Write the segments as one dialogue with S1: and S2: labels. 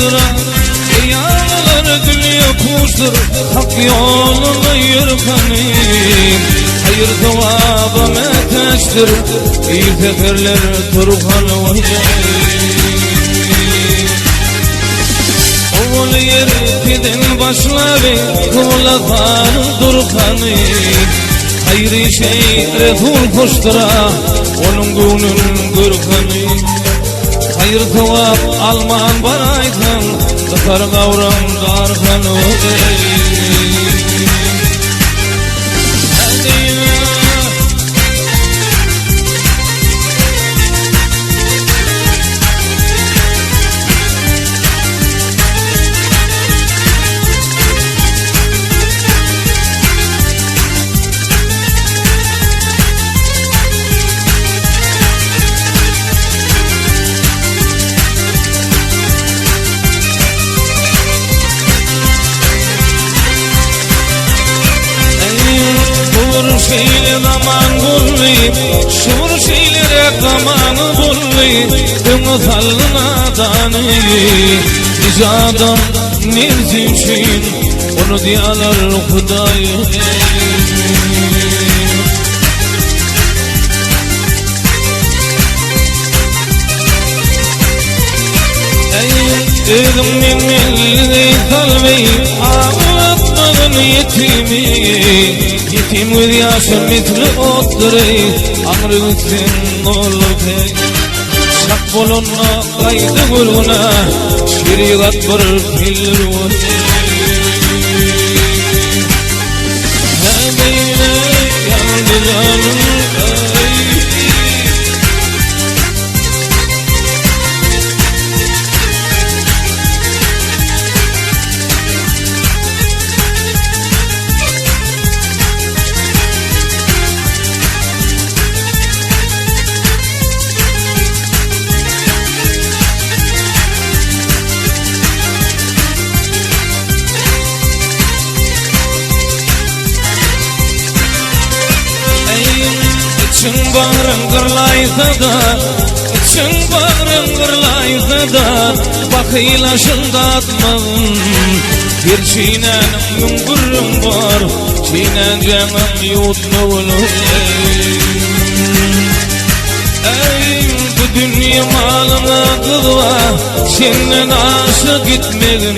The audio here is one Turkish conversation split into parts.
S1: kuştura Yağlar gül yapuştur Hak yolunda yürükanim Hayır tevabı meteştir İyi teferler turhan Oğul yerkiden başları Kıvlatan durkanı Hayri şey Resul kuştura Onun günün gürkanı Hayır tevab alman baraytan Kıtar kavram darkanı Şeyle zaman bulmayıp Şur şeylere zamanı bulmayıp Dını sallına danıyı Biz adam nefsi için Onu diyalar Hudayı Edim min milli kalbeyi Ağlatmadın yetimi Yetim with yaşım mitli ottırı Amrıgıtın olur pek Şak bolunna kaydı gurguna Şerigat bir pillir var Nebeyne yandı canım İçin bağrın kırlaysa da İçin bağrın kırlaysa da Bakıyla atmadın Bir çiğnen yungurun var Çiğnen canım yutma olur Ey bu dünya malına kılva Senden aşık gitmedin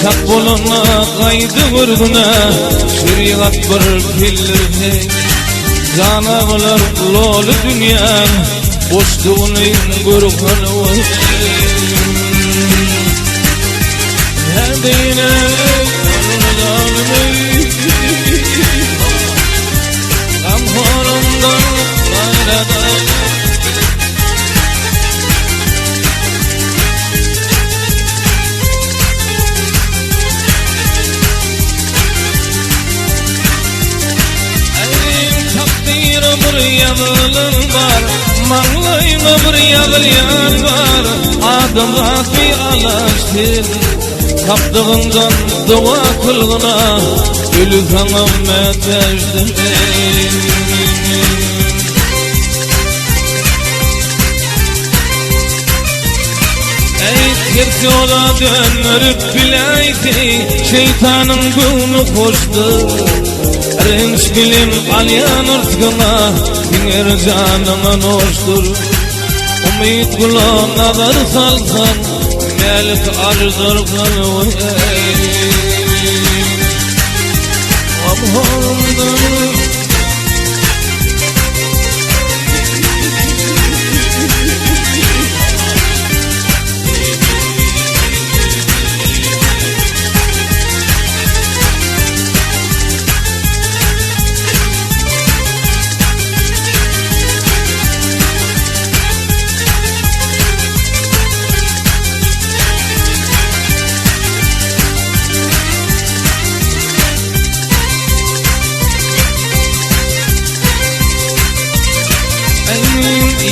S1: Çak boluna kaydı vurduna Şeriat bir pillir Canavlar lol dünya boşluğunun gurkanı var Nebeyne Gamharımdan bayradan Bir yazılın var Mağlayma bir yazılyan var Adımlar bir alaştır Kaptığından dua kılgına Ölü kanım meteştir Ey tersi ola dönürüp bileydi Şeytanın gülünü koştu Renç bilim alyan ırtkına Dinger canımın hoştur Umid kula nazar salsan Melik ardır kalvı Abharımdan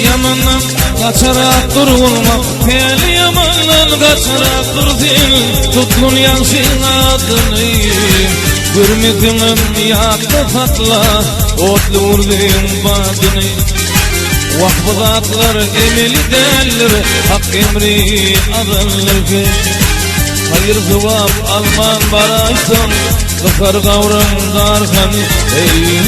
S1: Yamandan kaçarak durulmak Fel yamandan kaçarak dursun Tutkun yansın adını Hürmetimin yaktı fatla Otlu vurdun badını Vahbızatlar emili derler, hak emri adallar ki. Hayır zıvap alman baraysın, kıkar kavram darkanı. Ey